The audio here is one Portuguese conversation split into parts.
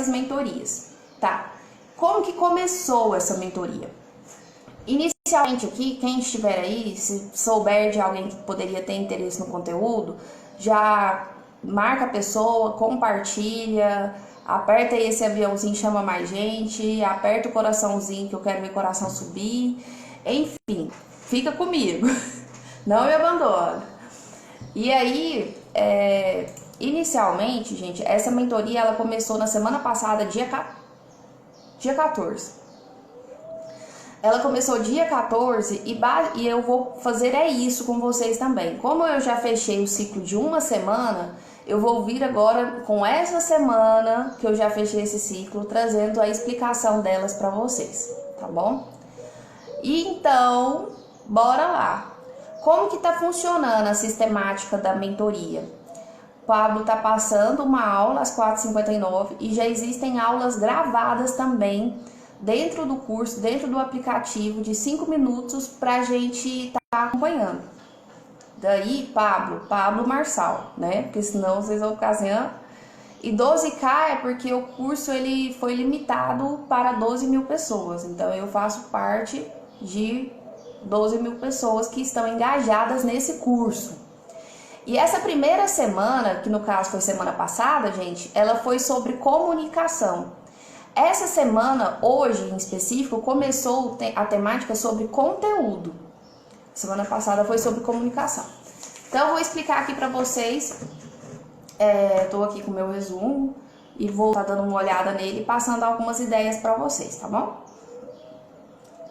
essas mentorias, tá? Como que começou essa mentoria? Inicialmente aqui, quem estiver aí, se souber de alguém que poderia ter interesse no conteúdo, já marca a pessoa, compartilha, aperta aí esse aviãozinho, chama mais gente, aperta o coraçãozinho que eu quero ver o coração subir, enfim, fica comigo, não me abandona. E aí, inicialmente, gente, essa mentoria ela começou na semana passada, dia 14. Ela começou dia 14 e eu vou fazer isso com vocês também. Como eu já fechei o ciclo de uma semana, eu vou vir agora com essa semana que eu já fechei esse ciclo, trazendo a explicação delas para vocês, tá bom? E então, bora lá. Como que tá funcionando a sistemática da mentoria? O Pablo tá passando uma aula às 4h59 e já existem aulas gravadas também dentro do curso, dentro do aplicativo de 5 minutos pra gente estar acompanhando. Daí, Pablo Marçal, né? Porque senão vocês vão ficar assim, E 12K é porque o curso ele foi limitado para 12 mil pessoas. Então eu faço parte de 12 mil pessoas que estão engajadas nesse curso. E essa primeira semana, que no caso foi semana passada, gente, ela foi sobre comunicação. Essa semana, hoje em específico, começou a temática sobre conteúdo. Semana passada foi sobre comunicação. Então, eu vou explicar aqui para vocês. Tô aqui com o meu resumo e vou estar dando uma olhada nele e passando algumas ideias para vocês, tá bom?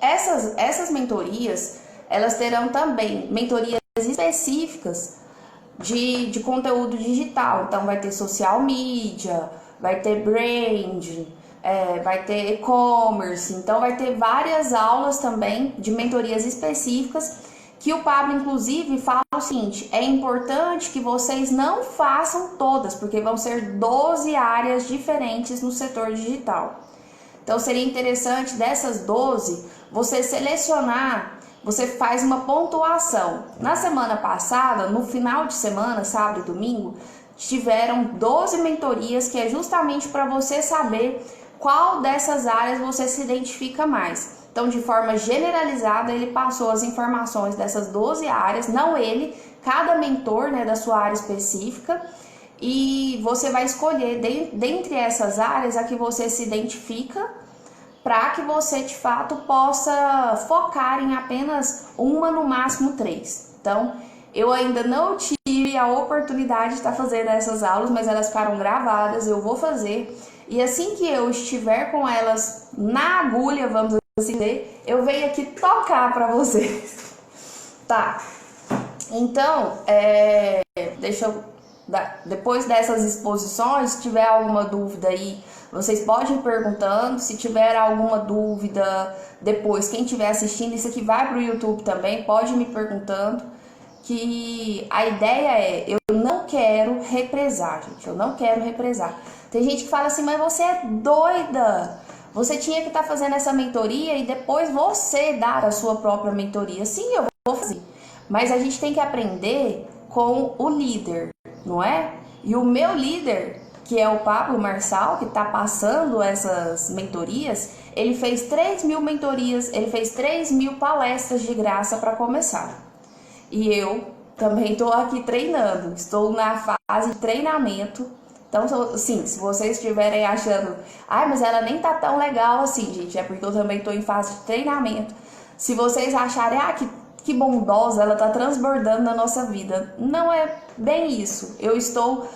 Essas mentorias, elas terão também mentorias específicas de conteúdo digital. Então, vai ter social media, vai ter brand, vai ter e-commerce. Então, vai ter várias aulas também de mentorias específicas que o Pablo, inclusive, fala o seguinte: é importante que vocês não façam todas, porque vão ser 12 áreas diferentes no setor digital. Então, seria interessante dessas 12, você selecionar, você faz uma pontuação. Na semana passada, no final de semana, sábado e domingo, tiveram 12 mentorias, que é justamente para você saber qual dessas áreas você se identifica mais. Então, de forma generalizada, ele passou as informações dessas 12 áreas, não ele, cada mentor, né, da sua área específica, e você vai escolher dentre essas áreas a que você se identifica, para que você de fato possa focar em apenas uma, no máximo 3. Então, eu ainda não tive a oportunidade de estar fazendo essas aulas, mas elas ficaram gravadas, eu vou fazer. E assim que eu estiver com elas na agulha, vamos assim dizer, eu venho aqui tocar para vocês. Tá. Então, deixa eu... Depois dessas exposições, se tiver alguma dúvida aí, vocês podem ir perguntando. Se tiver alguma dúvida depois, quem estiver assistindo, isso aqui vai para o YouTube também, pode me perguntando, que a ideia eu não quero represar, gente, eu não quero represar. Tem gente que fala assim, mas você é doida, você tinha que estar fazendo essa mentoria e depois você dar a sua própria mentoria. Sim, eu vou fazer, mas a gente tem que aprender com o líder, não é? E o meu líder, que é o Pablo Marçal, que está passando essas mentorias, ele fez 3 mil mentorias, ele fez 3 mil palestras de graça para começar. E eu também estou aqui treinando, estou na fase de treinamento. Então, assim, se vocês estiverem achando, mas ela nem tá tão legal assim, gente, é porque eu também estou em fase de treinamento. Se vocês acharem, que bondosa, ela tá transbordando na nossa vida. Não é bem isso. Eu estou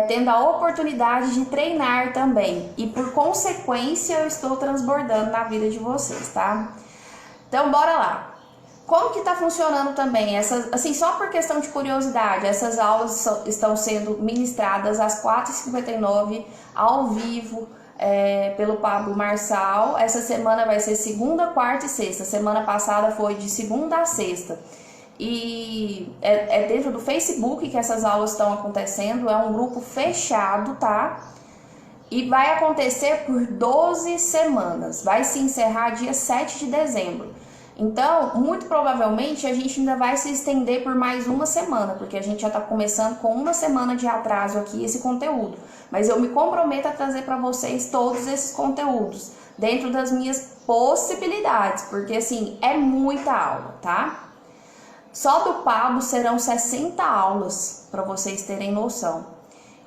tendo a oportunidade de treinar também. E por consequência eu estou transbordando na vida de vocês, tá? Então bora lá. Como que tá funcionando também? Assim, só por questão de curiosidade, essas aulas estão sendo ministradas às 4h59 ao vivo, pelo Pablo Marçal. Essa semana vai ser segunda, quarta e sexta. Semana passada foi de segunda a sexta. E é dentro do Facebook que essas aulas estão acontecendo. É um grupo fechado, tá? E vai acontecer por 12 semanas. Vai se encerrar dia 7 de dezembro. Então, muito provavelmente a gente ainda vai se estender por mais uma semana, porque a gente já está começando com uma semana de atraso aqui esse conteúdo. Mas eu me comprometo a trazer para vocês todos esses conteúdos, dentro das minhas possibilidades, porque assim, é muita aula, tá? Só do Pablo serão 60 aulas, para vocês terem noção.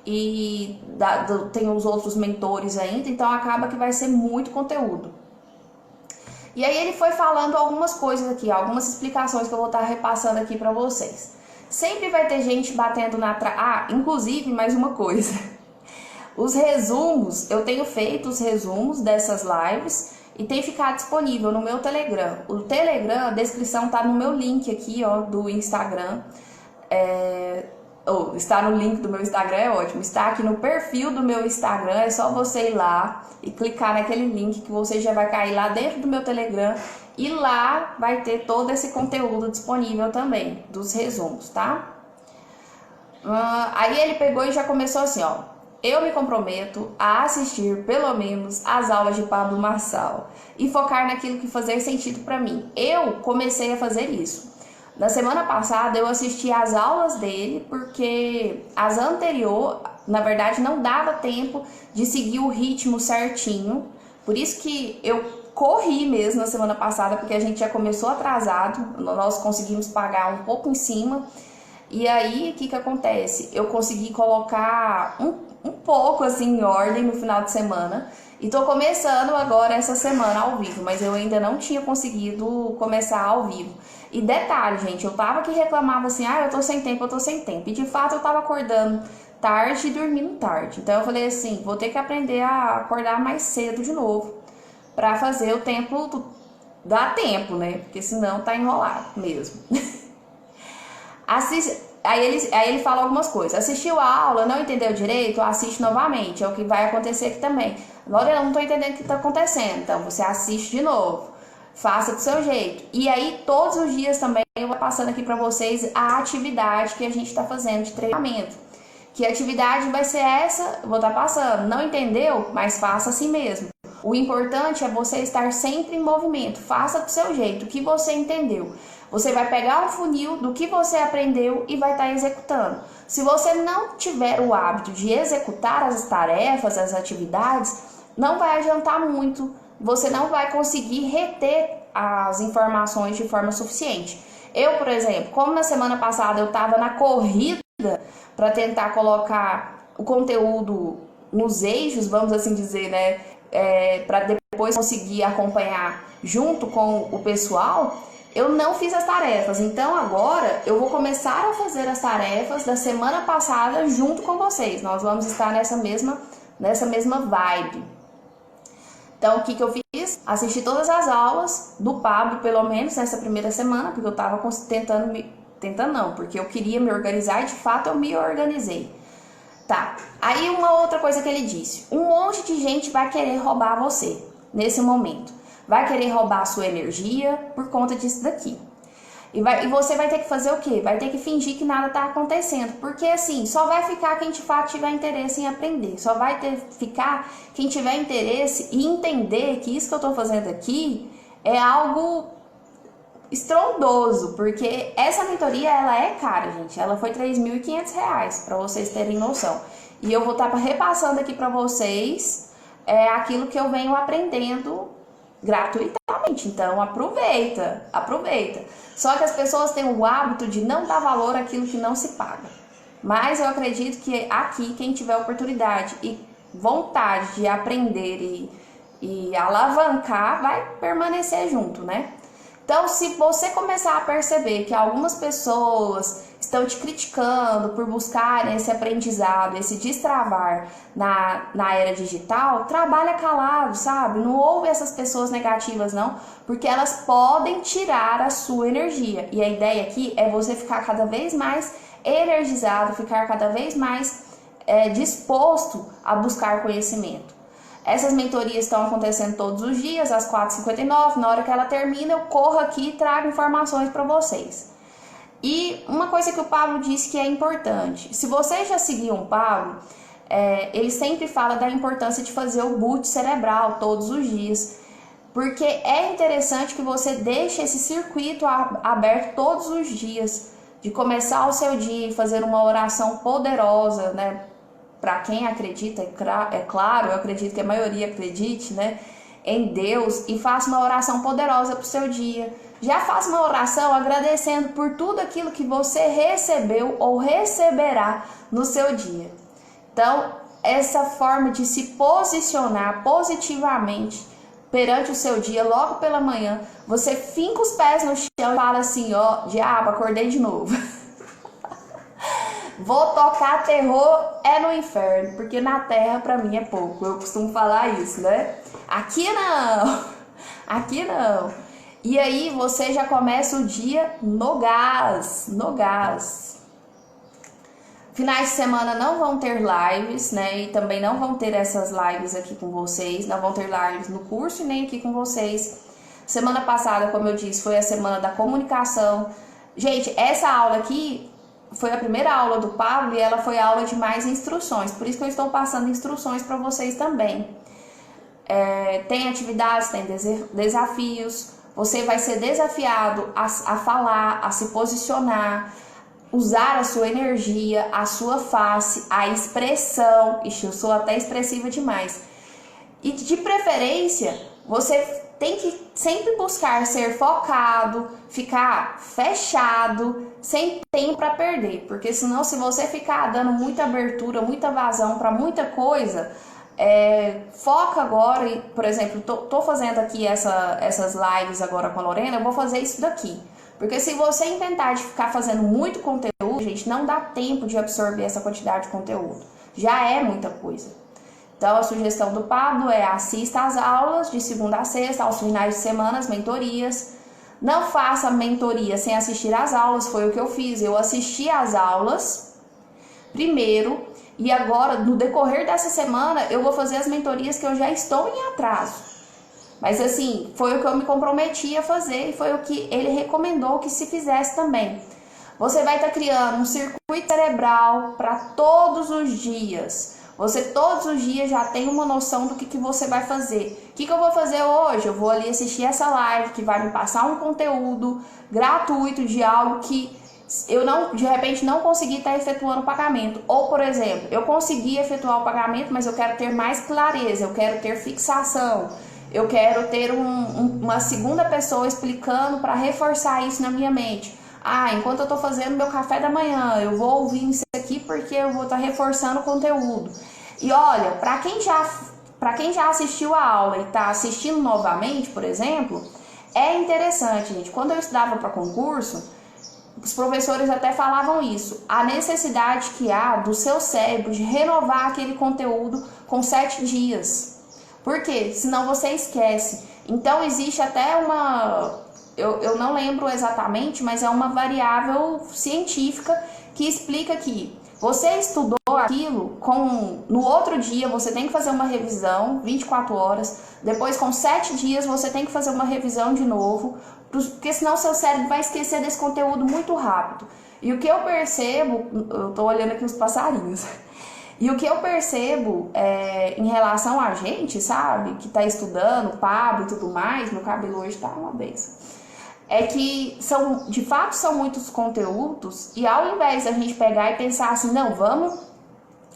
E tem os outros mentores ainda, então acaba que vai ser muito conteúdo. E aí ele foi falando algumas coisas aqui, algumas explicações que eu vou estar repassando aqui para vocês. Sempre vai ter gente batendo na inclusive, mais uma coisa. Os resumos, eu tenho feito os resumos dessas lives e tem ficado disponível no meu Telegram. O Telegram, a descrição tá no meu link aqui, ó, do Instagram. Está no link do meu Instagram, é ótimo. Está aqui no perfil do meu Instagram, é só você ir lá e clicar naquele link que você já vai cair lá dentro do meu Telegram. E lá vai ter todo esse conteúdo disponível também, dos resumos, tá? Aí ele pegou e já começou assim, ó. Eu me comprometo a assistir pelo menos as aulas de Pablo Marçal e focar naquilo que fazer sentido para mim. Eu comecei a fazer isso. Na semana passada eu assisti às aulas dele porque as anteriores, na verdade, não dava tempo de seguir o ritmo certinho. Por isso que eu corri mesmo na semana passada, porque a gente já começou atrasado, nós conseguimos pagar um pouco em cima. E aí, o que acontece? Eu consegui colocar um pouco assim em ordem no final de semana. E tô começando agora essa semana ao vivo, mas eu ainda não tinha conseguido começar ao vivo. E detalhe, gente, eu tava que reclamava assim, eu tô sem tempo, eu tô sem tempo. E de fato eu tava acordando tarde e dormindo tarde. Então eu falei assim, vou ter que aprender a acordar mais cedo de novo, pra fazer o tempo, dar tempo, né? Porque senão tá enrolado mesmo. Aí ele fala algumas coisas. Assistiu a aula, não entendeu direito? Assiste novamente. É o que vai acontecer aqui também. Agora eu não tô entendendo o que tá acontecendo. Então você assiste de novo. Faça do seu jeito. E aí todos os dias também eu vou passando aqui pra vocês a atividade que a gente tá fazendo de treinamento. Que atividade vai ser essa? Eu vou estar passando. Não entendeu? Mas faça assim mesmo. O importante é você estar sempre em movimento. Faça do seu jeito. O que você entendeu? Você vai pegar um funil do que você aprendeu e vai estar executando. Se você não tiver o hábito de executar as tarefas, as atividades, não vai adiantar muito. Você não vai conseguir reter as informações de forma suficiente. Eu, por exemplo, como na semana passada eu estava na corrida para tentar colocar o conteúdo nos eixos, vamos assim dizer, né? Para depois conseguir acompanhar junto com o pessoal, eu não fiz as tarefas. Então agora eu vou começar a fazer as tarefas da semana passada junto com vocês. Nós vamos estar nessa mesma vibe. Então o que eu fiz? Assisti todas as aulas do Pablo, pelo menos nessa primeira semana, porque eu estava tentando não, porque eu queria me organizar e de fato eu me organizei. Tá, aí uma outra coisa que ele disse, um monte de gente vai querer roubar você nesse momento, vai querer roubar a sua energia por conta disso daqui. E você vai ter que fazer o quê? Vai ter que fingir que nada tá acontecendo, porque assim, só vai ficar quem de fato tiver interesse em aprender, só vai ficar quem tiver interesse e entender que isso que eu tô fazendo aqui é algo estrondoso, porque essa mentoria ela é cara, gente. Ela foi R$3.500, para vocês terem noção. E eu vou estar repassando aqui para vocês aquilo que eu venho aprendendo gratuitamente. Então aproveita. Só que as pessoas têm o hábito de não dar valor àquilo que não se paga. Mas eu acredito que aqui quem tiver oportunidade e vontade de aprender e alavancar vai permanecer junto, né? Então, se você começar a perceber que algumas pessoas estão te criticando por buscarem esse aprendizado, esse destravar na era digital, trabalha calado, sabe? Não ouve essas pessoas negativas, não, porque elas podem tirar a sua energia. E a ideia aqui é você ficar cada vez mais energizado, ficar cada vez mais disposto a buscar conhecimento. Essas mentorias estão acontecendo todos os dias, às 4h59, na hora que ela termina, eu corro aqui e trago informações para vocês. E uma coisa que o Pablo disse que é importante, se você já seguiu o Pablo, ele sempre fala da importância de fazer o boot cerebral todos os dias. porque é interessante que você deixe esse circuito aberto todos os dias, de começar o seu dia e fazer uma oração poderosa, né? Para quem acredita, é claro, eu acredito que a maioria acredite, né, em Deus, e faça uma oração poderosa para o seu dia. Já faça uma oração agradecendo por tudo aquilo que você recebeu ou receberá no seu dia. Então, essa forma de se posicionar positivamente perante o seu dia, logo pela manhã, você finca os pés no chão e fala assim, ó, diabo, acordei de novo. Vou tocar terror é no inferno, porque na terra pra mim é pouco. Eu costumo falar isso, né? Aqui não, aqui não. E aí você já começa o dia no gás, no gás. Finais de semana não vão ter lives, né? E também não vão ter essas lives aqui com vocês. Não vão ter lives no curso e nem aqui com vocês. Semana passada, como eu disse, foi a semana da comunicação. Gente, essa aula aqui foi a primeira aula do Pablo e ela foi a aula de mais instruções. Por isso que eu estou passando instruções para vocês também. Tem atividades, tem desafios. Você vai ser desafiado a falar, a se posicionar, usar a sua energia, a sua face, a expressão. Ixi, eu sou até expressiva demais. E de preferência, você tem que sempre buscar ser focado, ficar fechado, sem tempo para perder. Porque senão, se você ficar dando muita abertura, muita vazão para muita coisa, foca agora. E, por exemplo, tô fazendo aqui essas lives agora com a Lorena, eu vou fazer isso daqui. Porque se você inventar de ficar fazendo muito conteúdo, gente, não dá tempo de absorver essa quantidade de conteúdo. Já é muita coisa. Então, a sugestão do Pablo é assista às aulas de segunda a sexta, aos finais de semana, as mentorias. Não faça mentoria sem assistir às aulas, foi o que eu fiz. Eu assisti às aulas primeiro e agora, no decorrer dessa semana, eu vou fazer as mentorias que eu já estou em atraso. Mas assim, foi o que eu me comprometi a fazer e foi o que ele recomendou que se fizesse também. Você vai estar criando um circuito cerebral para todos os dias. Você todos os dias já tem uma noção do que você vai fazer. O que eu vou fazer hoje? Eu vou ali assistir essa live que vai me passar um conteúdo gratuito de algo que eu não, de repente não consegui estar efetuando o pagamento. Ou, por exemplo, eu consegui efetuar o pagamento, mas eu quero ter mais clareza, eu quero ter fixação. Eu quero ter uma segunda pessoa explicando para reforçar isso na minha mente. Enquanto eu estou fazendo meu café da manhã, eu vou ouvir isso aqui porque eu vou estar reforçando o conteúdo. E olha, para quem já assistiu a aula e está assistindo novamente, por exemplo, é interessante, gente. Quando eu estudava para concurso, os professores até falavam isso. A necessidade que há do seu cérebro de renovar aquele conteúdo com 7 dias. Por quê? Senão você esquece. Então existe até uma... Eu não lembro exatamente, mas é uma variável científica que explica que você estudou aquilo, no outro dia você tem que fazer uma revisão, 24 horas, depois com 7 dias você tem que fazer uma revisão de novo, porque senão seu cérebro vai esquecer desse conteúdo muito rápido. E o que eu percebo, eu tô olhando aqui os passarinhos, e o que eu percebo em relação a gente, sabe, que tá estudando, Pablo e tudo mais, meu cabelo hoje tá uma benção. É que de fato são muitos conteúdos e ao invés da gente pegar e pensar assim, não, vamos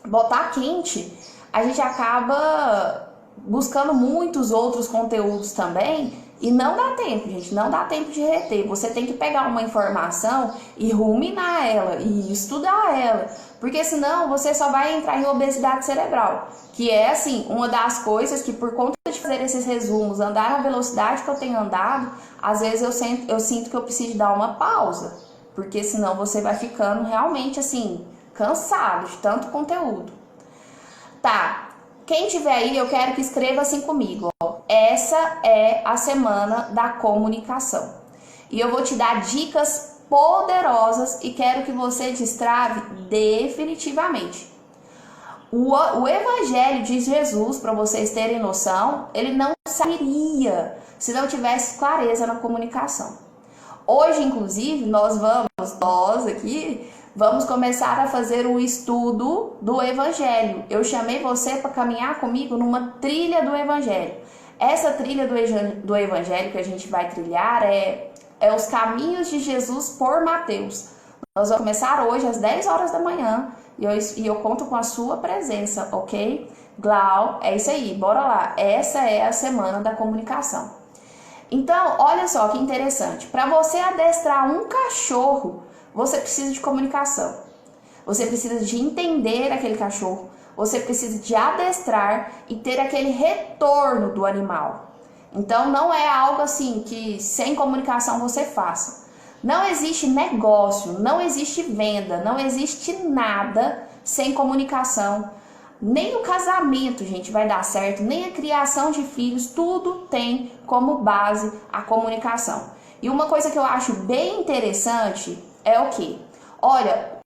botar quente, a gente acaba buscando muitos outros conteúdos também e não dá tempo, gente, não dá tempo de reter. Você tem que pegar uma informação e ruminar ela e estudar ela, porque senão você só vai entrar em obesidade cerebral, que é assim, uma das coisas que por conta de fazer esses resumos, andar na velocidade que eu tenho andado, às vezes eu sinto que eu preciso dar uma pausa, porque senão você vai ficando realmente assim, cansado de tanto conteúdo. Tá, quem tiver aí, eu quero que escreva assim comigo, ó. Essa é a semana da comunicação. E eu vou te dar dicas poderosas e quero que você destrave definitivamente. O evangelho de Jesus, para vocês terem noção, ele não sairia se não tivesse clareza na comunicação. Hoje, inclusive, nós aqui, vamos começar a fazer o estudo do evangelho. Eu chamei você para caminhar comigo numa trilha do evangelho. Essa trilha do evangelho que a gente vai trilhar é os caminhos de Jesus por Mateus. Nós vamos começar hoje às 10 horas da manhã e eu conto com a sua presença, ok? Glau, é isso aí, bora lá. Essa é a semana da comunicação. Então, olha só que interessante. Para você adestrar um cachorro, você precisa de comunicação. Você precisa de entender aquele cachorro. Você precisa de adestrar e ter aquele retorno do animal. Então, não é algo assim que sem comunicação você faça. Não existe negócio, não existe venda, não existe nada sem comunicação. Nem o casamento, gente, vai dar certo, nem a criação de filhos, tudo tem como base a comunicação. E uma coisa que eu acho bem interessante é o quê? Olha,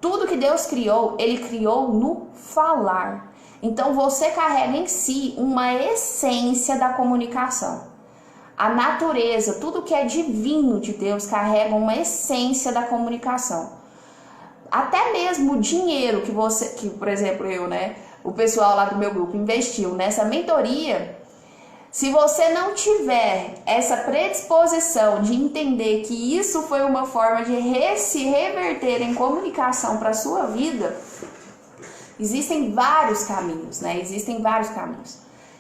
tudo que Deus criou, Ele criou no falar. Então você carrega em si uma essência da comunicação. A natureza, tudo que é divino de Deus carrega uma essência da comunicação. Até mesmo o dinheiro que por exemplo, o pessoal lá do meu grupo investiu nessa mentoria, se você não tiver essa predisposição de entender que isso foi uma forma de se reverter em comunicação para a sua vida, existem vários caminhos, né? Existem vários caminhos.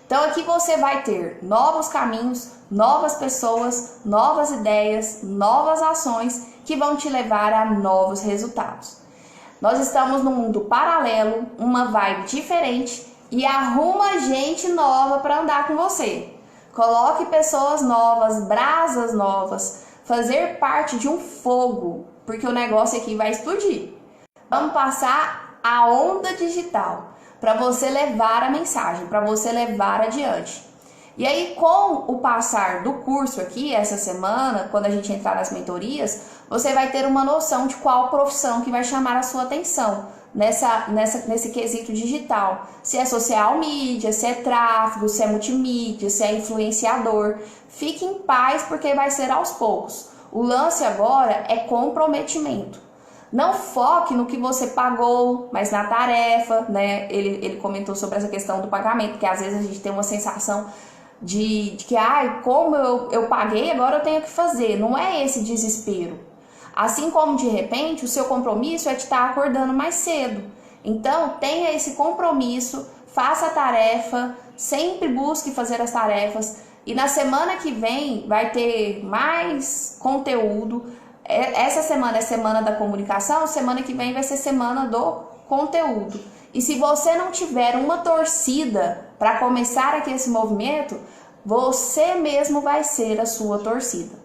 Então aqui você vai ter novos caminhos, novas pessoas, novas ideias, novas ações que vão te levar a novos resultados. Nós estamos num mundo paralelo, uma vibe diferente e arruma gente nova para andar com você. Coloque pessoas novas, brasas novas, fazer parte de um fogo, porque o negócio aqui vai explodir. Vamos passar a onda digital para você levar a mensagem, para você levar adiante. E aí, com o passar do curso aqui, essa semana, quando a gente entrar nas mentorias, você vai ter uma noção de qual profissão que vai chamar a sua atenção nesse quesito digital. Se é social media, se é tráfego, se é multimídia, se é influenciador. Fique em paz, porque vai ser aos poucos. O lance agora é comprometimento. Não foque no que você pagou, mas na tarefa, né? Ele comentou sobre essa questão do pagamento, porque às vezes a gente tem uma sensação de que, como eu paguei, agora eu tenho que fazer. Não é esse desespero. Assim como, de repente, o seu compromisso é de estar acordando mais cedo. Então, tenha esse compromisso, faça a tarefa, sempre busque fazer as tarefas. E na semana que vem vai ter mais conteúdo. Essa semana é semana da comunicação, semana que vem vai ser semana do conteúdo. E se você não tiver uma torcida para começar aqui esse movimento, você mesmo vai ser a sua torcida.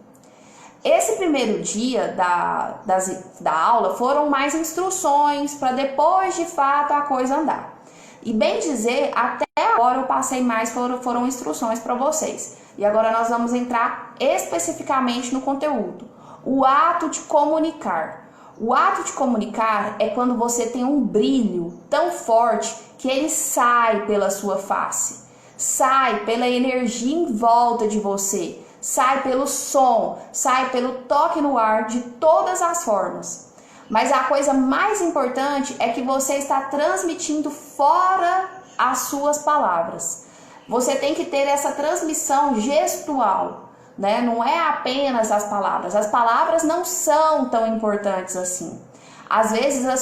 Esse primeiro dia da aula foram mais instruções para depois de fato a coisa andar. E bem dizer, até agora eu passei mais, foram instruções para vocês. E agora nós vamos entrar especificamente no conteúdo. O ato de comunicar. O ato de comunicar é quando você tem um brilho tão forte que ele sai pela sua face, sai pela energia em volta de você, sai pelo som, sai pelo toque no ar, de todas as formas. Mas a coisa mais importante é que você está transmitindo fora as suas palavras. Você tem que ter essa transmissão gestual, né? Não é apenas as palavras não são tão importantes assim. Às vezes a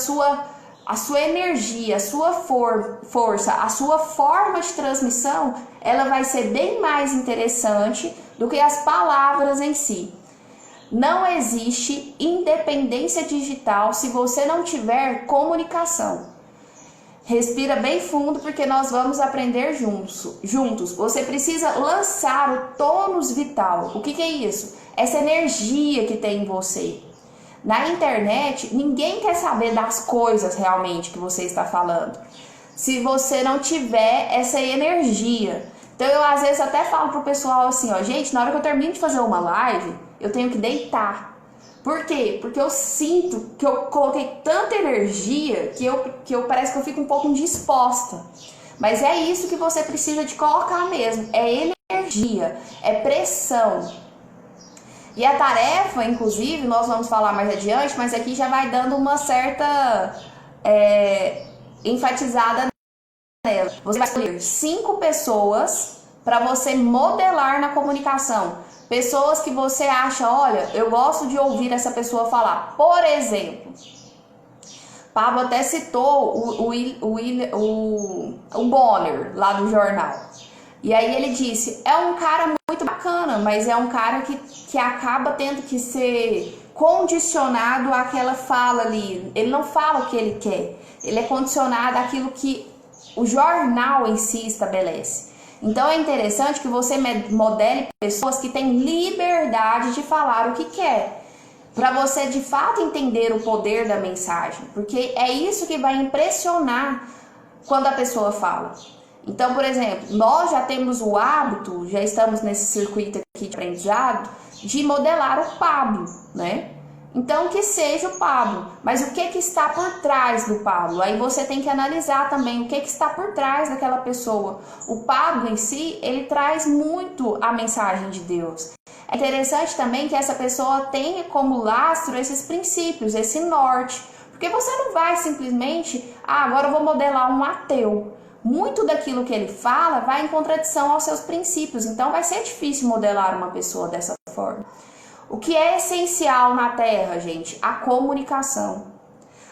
sua energia, a sua força, a sua forma de transmissão, ela vai ser bem mais interessante do que as palavras em si. Não existe independência digital se você não tiver comunicação. Respira bem fundo, porque nós vamos aprender juntos. Você precisa lançar o tônus vital. O que é isso? Essa energia que tem em você. Na internet, ninguém quer saber das coisas realmente que você está falando, se você não tiver essa energia. Então eu às vezes até falo pro pessoal assim, gente, na hora que eu termino de fazer uma live, eu tenho que deitar. Por quê? Porque eu sinto que eu coloquei tanta energia que eu parece que eu fico um pouco indisposta. Mas é isso que você precisa de colocar mesmo. É energia, é pressão. E a tarefa, inclusive, nós vamos falar mais adiante, mas aqui já vai dando uma certa enfatizada janela. Você vai escolher 5 pessoas para você modelar na comunicação. Pessoas que você acha, olha, eu gosto de ouvir essa pessoa falar. Por exemplo, Pablo até citou o Bonner, lá do jornal. E aí ele disse, é um cara muito bacana, mas é um cara que acaba tendo que ser condicionado àquela fala ali. Ele não fala o que ele quer. Ele é condicionado àquilo que o jornal em si estabelece. Então é interessante que você modele pessoas que têm liberdade de falar o que quer, para você de fato entender o poder da mensagem, porque é isso que vai impressionar quando a pessoa fala. Então, por exemplo, nós já temos o hábito, já estamos nesse circuito aqui de aprendizado, de modelar o Pablo, né? Então, que seja o Pablo, mas o que está por trás do Pablo? Aí você tem que analisar também o que está por trás daquela pessoa. O Pablo em si, ele traz muito a mensagem de Deus. É interessante também que essa pessoa tenha como lastro esses princípios, esse norte. Porque você não vai simplesmente, agora eu vou modelar um ateu. Muito daquilo que ele fala vai em contradição aos seus princípios, então vai ser difícil modelar uma pessoa dessa forma. O que é essencial na Terra, gente? A comunicação.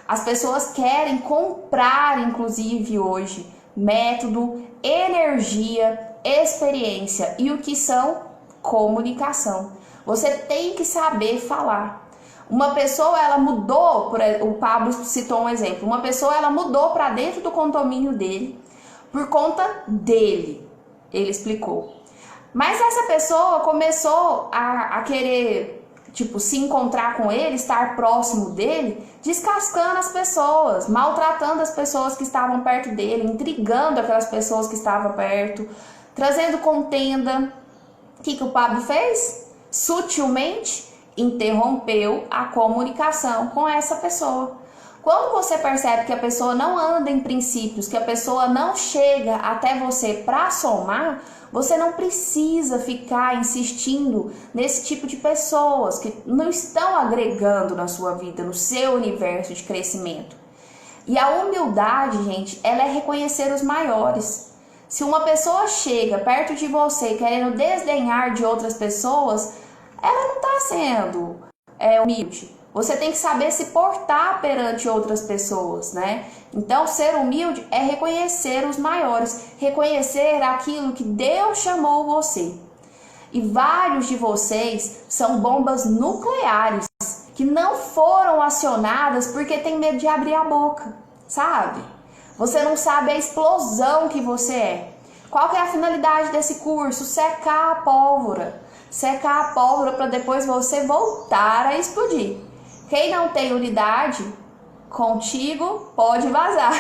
As pessoas querem comprar, inclusive hoje, método, energia, experiência. E o que são? Comunicação. Você tem que saber falar. Uma pessoa, ela mudou, o Pablo citou um exemplo, uma pessoa, ela mudou para dentro do condomínio dele por conta dele, ele explicou. Mas essa pessoa começou a querer, se encontrar com ele, estar próximo dele, descascando as pessoas, maltratando as pessoas que estavam perto dele, intrigando aquelas pessoas que estavam perto, trazendo contenda. O que o Pablo fez? Sutilmente interrompeu a comunicação com essa pessoa. Quando você percebe que a pessoa não anda em princípios, que a pessoa não chega até você para somar, você não precisa ficar insistindo nesse tipo de pessoas que não estão agregando na sua vida, no seu universo de crescimento. E a humildade, gente, ela é reconhecer os maiores. Se uma pessoa chega perto de você querendo desdenhar de outras pessoas, ela não está sendo humilde. Você tem que saber se portar perante outras pessoas, né? Então, ser humilde é reconhecer os maiores, reconhecer aquilo que Deus chamou você. E vários de vocês são bombas nucleares que não foram acionadas porque tem medo de abrir a boca, sabe? Você não sabe a explosão que você é. Qual que é a finalidade desse curso? Secar a pólvora. Secar a pólvora para depois você voltar a explodir. Quem não tem unidade contigo pode vazar.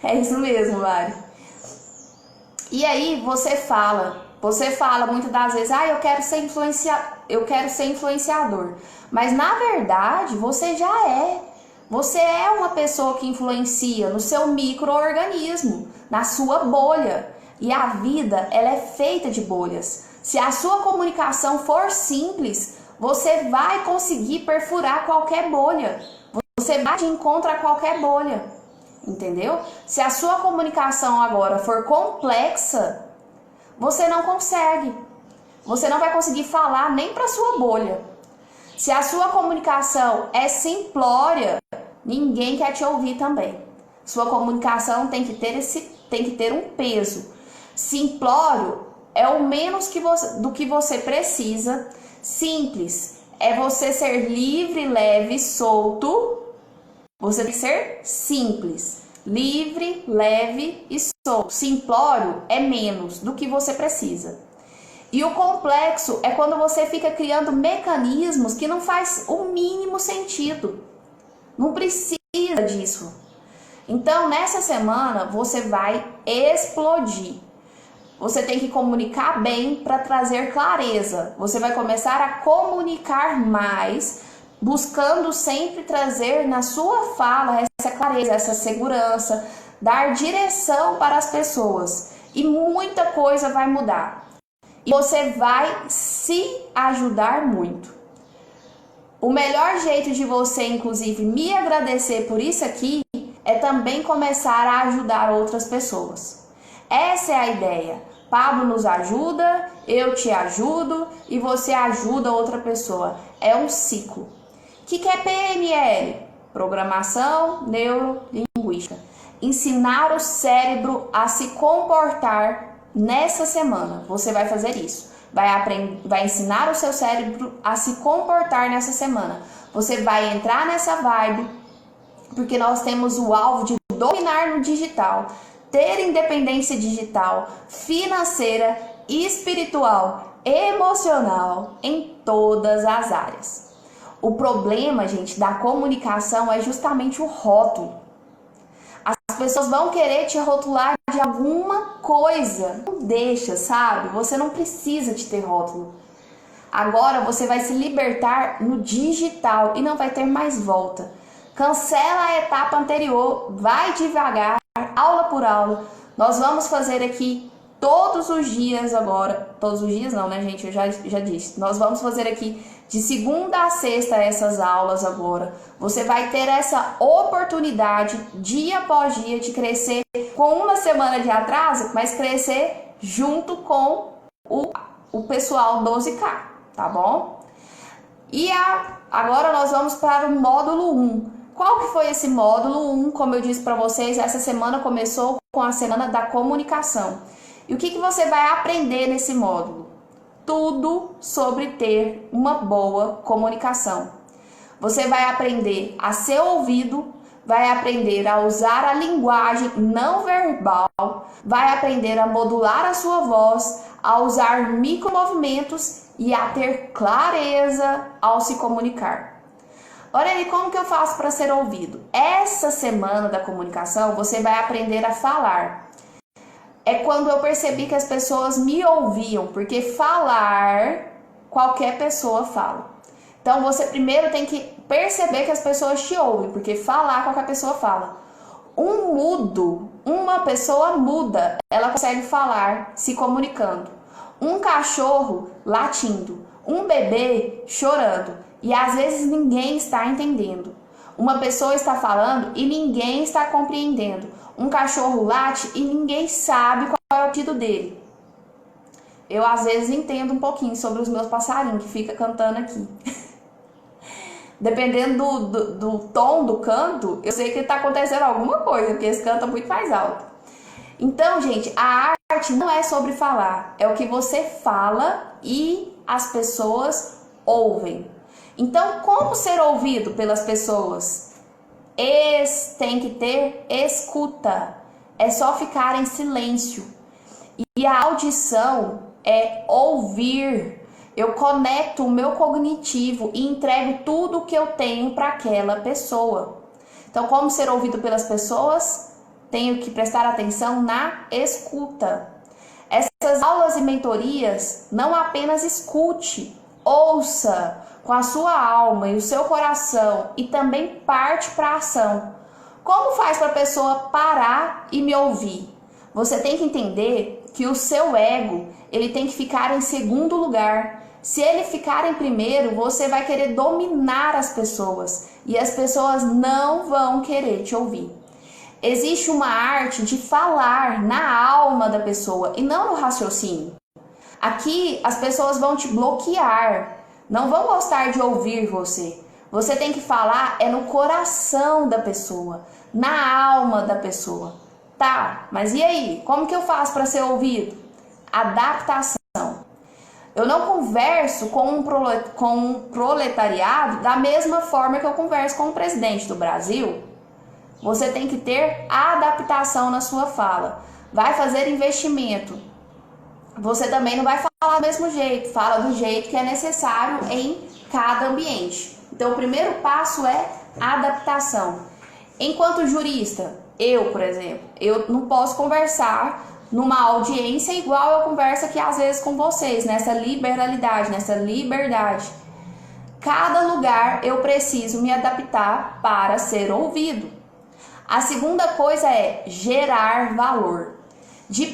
É isso mesmo, Mari. E aí você fala muitas das vezes, eu quero ser influenciador. Mas na verdade, você já é. Você é uma pessoa que influencia no seu micro-organismo, na sua bolha. E a vida, ela é feita de bolhas. Se a sua comunicação for simples, você vai conseguir perfurar qualquer bolha. Você vai de encontro a qualquer bolha. Entendeu? Se a sua comunicação agora for complexa, você não consegue. Você não vai conseguir falar nem para sua bolha. Se a sua comunicação é simplória, ninguém quer te ouvir também. Sua comunicação tem que ter um peso. Simplório é o menos do que você precisa. Simples é você ser livre, leve, solto. Você tem que ser simples, livre, leve e solto. Simplório é menos do que você precisa. E o complexo é quando você fica criando mecanismos que não faz o mínimo sentido. Não precisa disso. Então, nessa semana, você vai explodir. Você tem que comunicar bem para trazer clareza. Você vai começar a comunicar mais, buscando sempre trazer na sua fala essa clareza, essa segurança, dar direção para as pessoas. E muita coisa vai mudar. E você vai se ajudar muito. O melhor jeito de você, inclusive, me agradecer por isso aqui é também começar a ajudar outras pessoas. Essa é a ideia. Pablo nos ajuda, eu te ajudo e você ajuda outra pessoa. É um ciclo. O que é PNL? Programação Neurolinguística. Ensinar o cérebro a se comportar nessa semana. Você vai fazer isso. Vai ensinar o seu cérebro a se comportar nessa semana. Você vai entrar nessa vibe, porque nós temos o alvo de dominar no digital, ter independência digital, financeira, espiritual, emocional, em todas as áreas. O problema, gente, da comunicação é justamente o rótulo. As pessoas vão querer te rotular de alguma coisa. Não deixa, sabe? Você não precisa de ter rótulo. Agora você vai se libertar no digital e não vai ter mais volta. Cancela a etapa anterior, vai devagar, aula por aula. Nós vamos fazer aqui todos os dias agora. Todos os dias não, né, gente? Eu já disse. Nós vamos fazer aqui de segunda a sexta essas aulas agora. Você vai ter essa oportunidade, dia após dia, de crescer com uma semana de atraso, mas crescer junto com o pessoal 12K, tá bom? E agora nós vamos para o módulo 1. Qual que foi esse módulo 1? Como eu disse para vocês, essa semana começou com a semana da comunicação. E o que você vai aprender nesse módulo? Tudo sobre ter uma boa comunicação. Você vai aprender a ser ouvido, vai aprender a usar a linguagem não verbal, vai aprender a modular a sua voz, a usar micromovimentos e a ter clareza ao se comunicar. Lorene, como que eu faço para ser ouvido? Essa semana da comunicação você vai aprender a falar. É quando eu percebi que as pessoas me ouviam, porque falar, qualquer pessoa fala. Então você primeiro tem que perceber que as pessoas te ouvem, porque falar, qualquer pessoa fala. Um mudo, uma pessoa muda, ela consegue falar se comunicando. Um cachorro latindo, um bebê chorando, e às vezes ninguém está entendendo. Uma pessoa está falando e ninguém está compreendendo. Um cachorro late e ninguém sabe qual é o pedido dele. Eu às vezes entendo um pouquinho sobre os meus passarinhos que fica cantando aqui. Dependendo do tom do canto, eu sei que está acontecendo alguma coisa, porque eles cantam muito mais alto. Então, gente, a arte não é sobre falar, é o que você fala e as pessoas ouvem. Então, como ser ouvido pelas pessoas? Tem que ter escuta, é só ficar em silêncio. E a audição é ouvir. Eu conecto o meu cognitivo e entrego tudo o que eu tenho para aquela pessoa. Então, como ser ouvido pelas pessoas? Tenho que prestar atenção na escuta. Essas aulas e mentorias, não apenas escute, ouça com a sua alma e o seu coração e também parte para a ação. Como faz para a pessoa parar e me ouvir? Você tem que entender que o seu ego, ele tem que ficar em segundo lugar. Se ele ficar em primeiro, você vai querer dominar as pessoas e as pessoas não vão querer te ouvir. Existe uma arte de falar na alma da pessoa e não no raciocínio. Aqui as pessoas vão te bloquear, não vão gostar de ouvir você. Você tem que falar no coração da pessoa, na alma da pessoa. Tá, mas e aí? Como que eu faço para ser ouvido? Adaptação. Eu não converso com um proletariado da mesma forma que eu converso com o presidente do Brasil. Você tem que ter adaptação na sua fala. Vai fazer investimento. Você também não vai falar do mesmo jeito. Fala do jeito que é necessário em cada ambiente. Então, o primeiro passo é adaptação. Enquanto jurista, por exemplo, eu não posso conversar numa audiência igual eu converso aqui às vezes com vocês, nessa liberalidade, nessa liberdade. Cada lugar eu preciso me adaptar para ser ouvido. A segunda coisa é gerar valor. De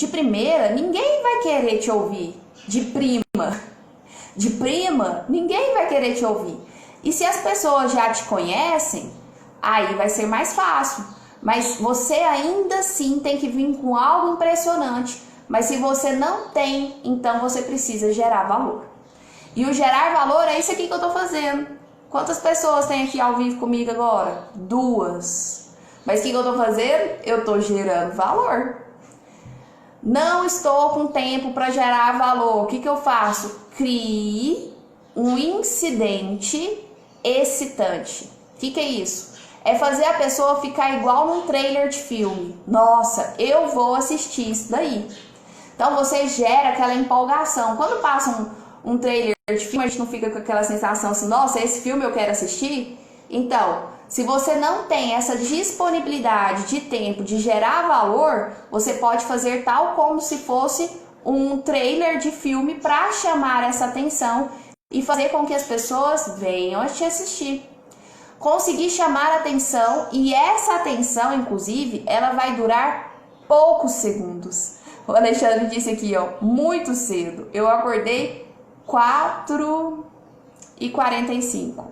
primeira, ninguém vai querer te ouvir. De prima, ninguém vai querer te ouvir. E se as pessoas já te conhecem, aí vai ser mais fácil. Mas você ainda assim tem que vir com algo impressionante. Mas se você não tem, então você precisa gerar valor. E o gerar valor é isso aqui que eu tô fazendo. Quantas pessoas tem aqui ao vivo comigo agora? 2. Mas o que eu tô fazendo? Eu tô gerando valor. Não estou com tempo para gerar valor. O que eu faço? Crie um incidente excitante. O que é isso? É fazer a pessoa ficar igual num trailer de filme. Nossa, eu vou assistir isso daí. Então você gera aquela empolgação. Quando passa um trailer de filme, a gente não fica com aquela sensação assim, nossa, esse filme eu quero assistir? Então, se você não tem essa disponibilidade de tempo de gerar valor, você pode fazer tal como se fosse um trailer de filme para chamar essa atenção e fazer com que as pessoas venham a te assistir. Conseguir chamar a atenção, e essa atenção, inclusive, ela vai durar poucos segundos. O Alexandre disse aqui, ó, muito cedo. Eu acordei 4h45.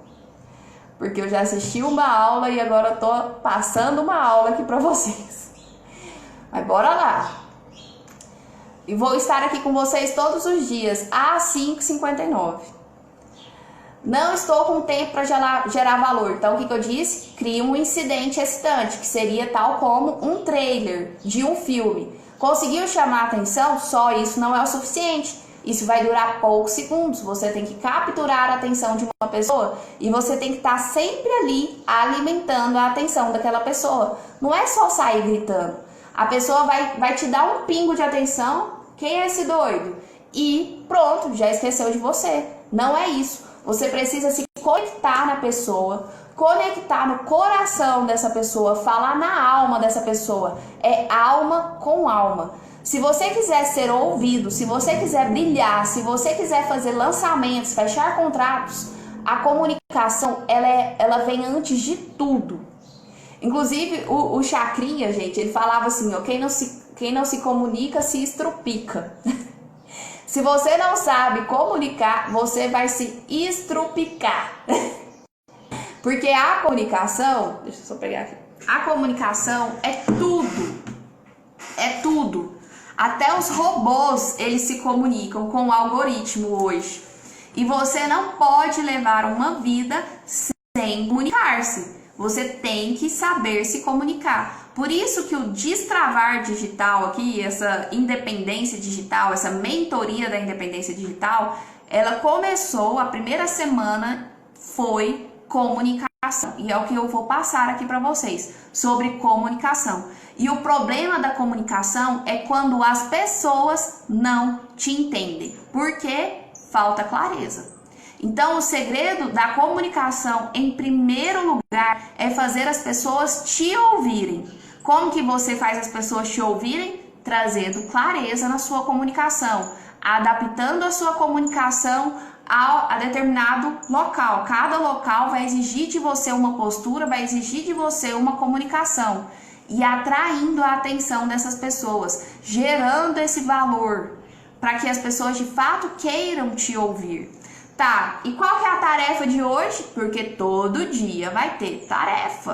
Porque eu já assisti uma aula e agora eu tô passando uma aula aqui pra vocês. Mas bora lá. E vou estar aqui com vocês todos os dias, às 5h59. Não estou com tempo para gerar valor. Então, o que eu disse? Crie um incidente excitante, que seria tal como um trailer de um filme. Conseguiu chamar a atenção? Só isso não é o suficiente. Isso vai durar poucos segundos. Você tem que capturar a atenção de uma pessoa e você tem que estar sempre ali alimentando a atenção daquela pessoa. Não é só sair gritando. A pessoa vai te dar um pingo de atenção. Quem é esse doido? E pronto, já esqueceu de você. Não é isso. Você precisa se conectar na pessoa, conectar no coração dessa pessoa, falar na alma dessa pessoa. É alma com alma. Se você quiser ser ouvido, se você quiser brilhar, se você quiser fazer lançamentos, fechar contratos, a comunicação ela vem antes de tudo. Inclusive o Chacrinha, gente, ele falava assim, ó, quem não se comunica se estrupica. Se você não sabe comunicar, você vai se estrupicar. Porque a comunicação, deixa eu só pegar aqui. A comunicação é tudo. É tudo. Até os robôs, eles se comunicam com o algoritmo hoje. E você não pode levar uma vida sem comunicar-se. Você tem que saber se comunicar. Por isso que o destravar digital aqui, essa independência digital, essa mentoria da independência digital, ela começou, a primeira semana foi comunicação. E é o que eu vou passar aqui para vocês, sobre comunicação. E o problema da comunicação é quando as pessoas não te entendem. Porque falta clareza. Então, o segredo da comunicação, em primeiro lugar, é fazer as pessoas te ouvirem. Como que você faz as pessoas te ouvirem? Trazendo clareza na sua comunicação, adaptando a sua comunicação a determinado local. Cada local vai exigir de você uma postura, vai exigir de você uma comunicação e atraindo a atenção dessas pessoas, gerando esse valor para que as pessoas de fato queiram te ouvir. Tá, e qual que é a tarefa de hoje? Porque todo dia vai ter tarefa.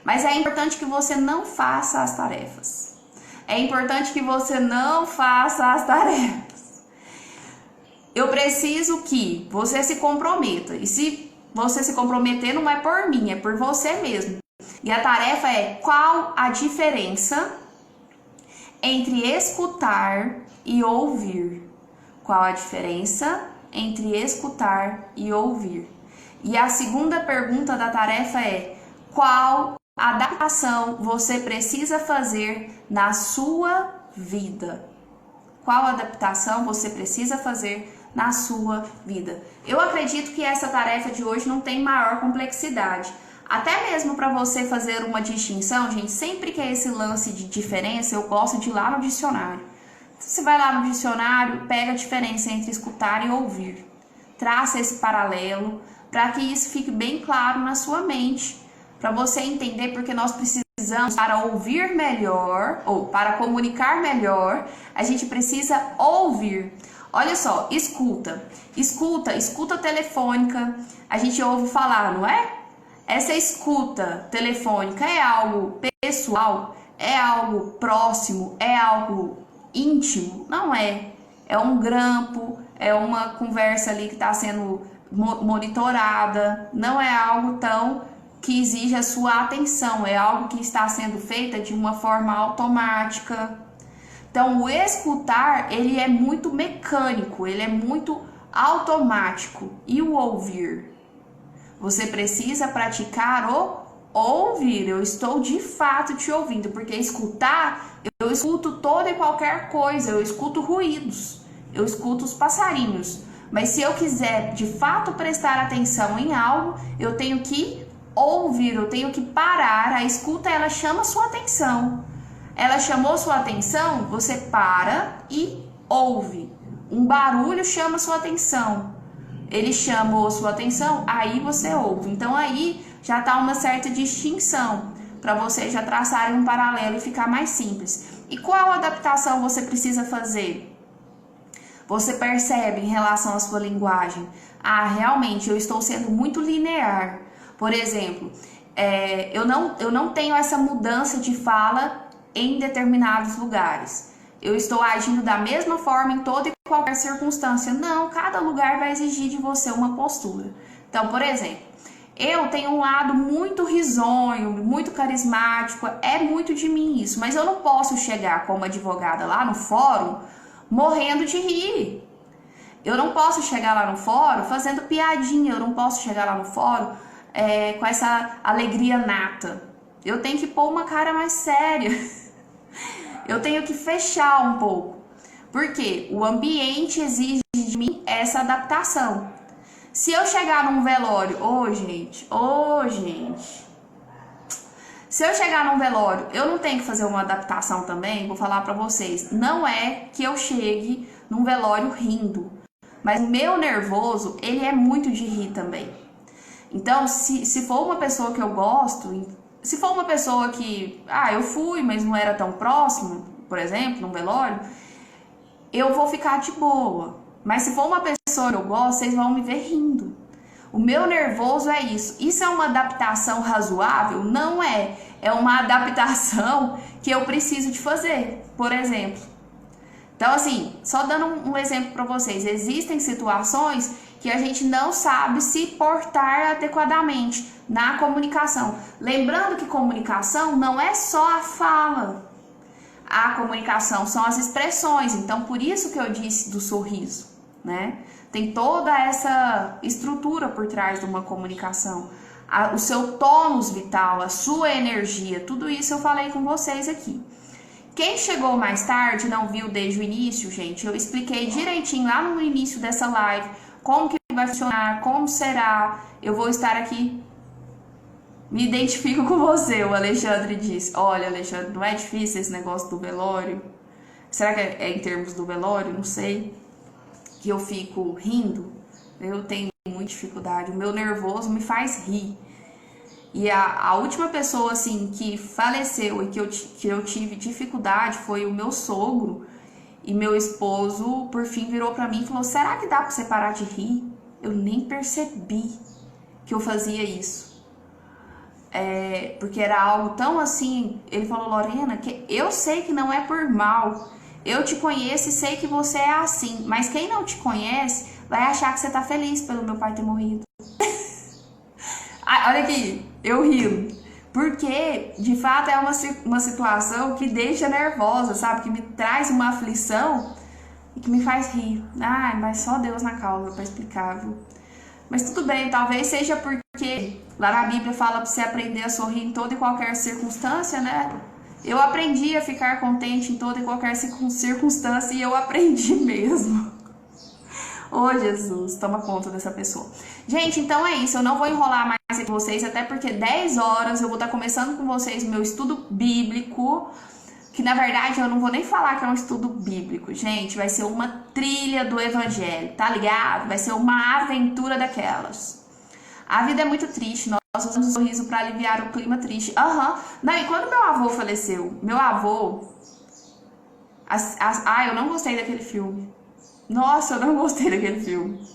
Mas é importante que você não faça as tarefas. É importante que você não faça as tarefas. Eu preciso que você se comprometa. E se você se comprometer, não é por mim, é por você mesmo. E a tarefa é: qual a diferença entre escutar e ouvir? Qual a diferença entre escutar e ouvir? E a segunda pergunta da tarefa é: qual adaptação você precisa fazer na sua vida? Qual adaptação você precisa fazer na sua vida? Eu acredito que essa tarefa de hoje não tem maior complexidade. Até mesmo para você fazer uma distinção, gente, sempre que é esse lance de diferença, eu gosto de ir lá no dicionário. Você vai lá no dicionário, pega a diferença entre escutar e ouvir. Traça esse paralelo para que isso fique bem claro na sua mente. Para você entender porque nós precisamos, para ouvir melhor, ou para comunicar melhor, a gente precisa ouvir. Olha só, escuta telefônica, a gente ouve falar, não é? Essa escuta telefônica é algo pessoal? É algo próximo? É algo íntimo? Não é. É um grampo, é uma conversa ali que está sendo monitorada. Não é algo tão que exige a sua atenção. É algo que está sendo feita de uma forma automática. Então, o escutar, ele é muito mecânico, ele é muito automático. E o ouvir? Você precisa praticar o ouvir. Eu estou de fato te ouvindo, porque escutar, eu escuto toda e qualquer coisa, eu escuto ruídos, eu escuto os passarinhos. Mas se eu quiser de fato prestar atenção em algo, eu tenho que ouvir, eu tenho que parar. A escuta, ela chama sua atenção. Ela chamou sua atenção, você para e ouve. Um barulho chama sua atenção. Ele chamou sua atenção, aí você ouve. Então aí já está uma certa distinção, para você já traçar um paralelo e ficar mais simples. E qual adaptação você precisa fazer? Você percebe em relação à sua linguagem? Ah, realmente eu estou sendo muito linear. Por exemplo, eu não tenho essa mudança de fala em determinados lugares. Eu estou agindo da mesma forma em toda e qualquer circunstância. Não, cada lugar vai exigir de você uma postura. Então, por exemplo, eu tenho um lado muito risonho, muito carismático, é muito de mim isso, mas eu não posso chegar como advogada lá no fórum morrendo de rir. Eu não posso chegar lá no fórum fazendo piadinha, eu não posso chegar lá no fórum com essa alegria nata. Eu tenho que pôr uma cara mais séria. Eu tenho que fechar um pouco. Porque o ambiente exige de mim essa adaptação. Se eu chegar num velório, gente. Se eu chegar num velório, eu não tenho que fazer uma adaptação também, vou falar pra vocês. Não é que eu chegue num velório rindo. Mas o meu nervoso, ele é muito de rir também. Então, se for uma pessoa que eu gosto, se for uma pessoa que, eu fui, mas não era tão próximo, por exemplo, num velório, eu vou ficar de boa. Mas se for uma pessoa que eu gosto, vocês vão me ver rindo. O meu nervoso é isso. Isso é uma adaptação razoável? Não é. É uma adaptação que eu preciso de fazer, por exemplo. Então, assim, só dando um exemplo para vocês. Existem situações que a gente não sabe se portar adequadamente na comunicação. Lembrando que comunicação não é só a fala. A comunicação são as expressões. Então, por isso que eu disse do sorriso, né? Tem toda essa estrutura por trás de uma comunicação. O seu tônus vital, a sua energia, tudo isso eu falei com vocês aqui. Quem chegou mais tarde e não viu desde o início, gente, eu expliquei direitinho lá no início dessa live como que vai funcionar, como será. Eu vou estar aqui. Me identifico com você, o Alexandre disse. Olha, Alexandre, não é difícil esse negócio do velório? Será que é em termos do velório? Não sei. Que eu fico rindo. Eu tenho muita dificuldade. O meu nervoso me faz rir. E a última pessoa, assim, que faleceu e que eu tive dificuldade foi o meu sogro. E meu esposo, por fim, virou pra mim e falou: será que dá pra você parar de rir? Eu nem percebi que eu fazia isso. Porque era algo tão assim. Ele falou: Lorena, que eu sei que não é por mal. Eu te conheço e sei que você é assim. Mas quem não te conhece vai achar que você tá feliz pelo meu pai ter morrido. Olha aqui, eu rio. Porque, de fato, é uma situação que deixa nervosa, sabe? Que me traz uma aflição e que me faz rir. Mas só Deus na causa pra explicar, viu? Mas tudo bem, talvez seja porque lá na Bíblia fala pra você aprender a sorrir em toda e qualquer circunstância, né? Eu aprendi a ficar contente em toda e qualquer circunstância e eu aprendi mesmo. Ô Jesus, toma conta dessa pessoa. Gente, então é isso. Eu não vou enrolar mais aqui com vocês, até porque 10 horas eu vou estar começando com vocês o meu estudo bíblico. Que na verdade eu não vou nem falar que é um estudo bíblico, gente. Vai ser uma trilha do evangelho, tá ligado? Vai ser uma aventura daquelas. A vida é muito triste, nós usamos o sorriso para aliviar o clima triste. Não, e quando meu avô faleceu, eu não gostei daquele filme. Nossa, eu não gostei daquele filme.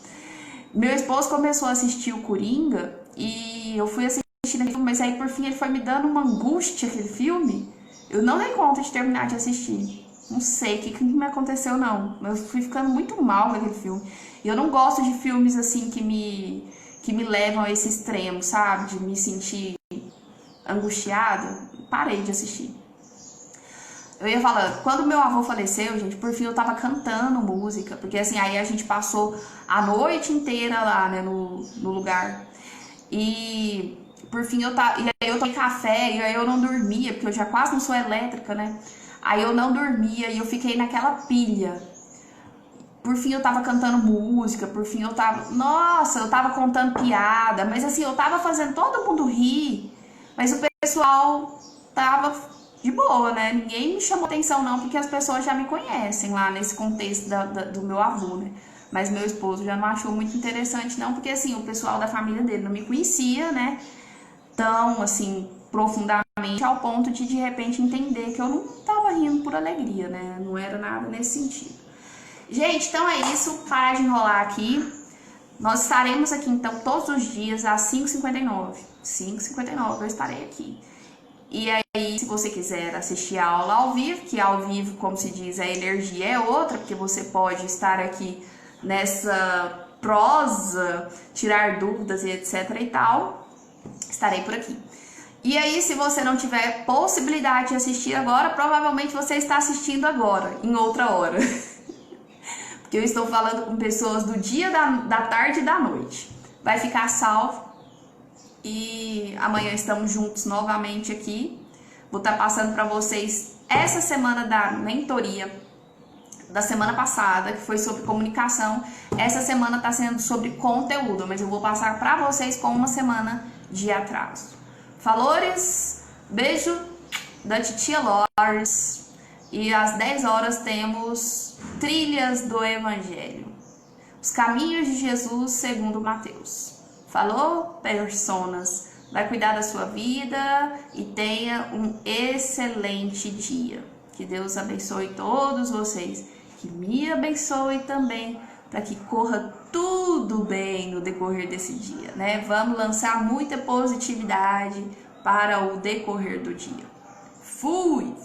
Meu esposo começou a assistir o Coringa e eu fui assistir aquele filme, mas aí por fim ele foi me dando uma angústia, aquele filme. Eu não dei conta de terminar de assistir. Não sei o que me aconteceu, não. Eu fui ficando muito mal com aquele filme. E eu não gosto de filmes assim que me levam a esse extremo, sabe? De me sentir angustiada. Parei de assistir. Eu ia falando, quando meu avô faleceu, gente, por fim eu tava cantando música, porque assim, aí a gente passou a noite inteira lá, né, no lugar. E por fim e aí eu tomei café, e aí eu não dormia, porque eu já quase não sou elétrica, né? Aí eu não dormia e eu fiquei naquela pilha. Por fim eu tava cantando música, por fim eu tava contando piada, mas assim, eu tava fazendo todo mundo rir, mas o pessoal tava de boa, né? Ninguém me chamou atenção não, porque as pessoas já me conhecem lá nesse contexto do meu avô, né? Mas meu esposo já não achou muito interessante não, porque assim, o pessoal da família dele não me conhecia, né? Tão assim, profundamente, ao ponto de repente entender que eu não tava rindo por alegria, né? Não era nada nesse sentido. Gente, então é isso, parar de enrolar aqui. Nós estaremos aqui então todos os dias às 5h59. 5h59 eu estarei aqui. E aí, se você quiser assistir a aula ao vivo, que ao vivo, como se diz, a energia é outra, porque você pode estar aqui nessa prosa, tirar dúvidas e etc e tal, estarei por aqui. E aí, se você não tiver possibilidade de assistir agora, provavelmente você está assistindo agora, em outra hora. Porque eu estou falando com pessoas do dia, da tarde e da noite. Vai ficar salvo. E amanhã estamos juntos novamente aqui. Vou estar passando para vocês essa semana da mentoria da semana passada, que foi sobre comunicação. Essa semana está sendo sobre conteúdo, mas eu vou passar para vocês com uma semana de atraso. Falores, beijo da titia Lores. E às 10 horas temos Trilhas do Evangelho. Os caminhos de Jesus segundo Mateus. Falou, personas? Vai cuidar da sua vida e tenha um excelente dia. Que Deus abençoe todos vocês. Que me abençoe também, para que corra tudo bem no decorrer desse dia, né? Vamos lançar muita positividade para o decorrer do dia. Fui.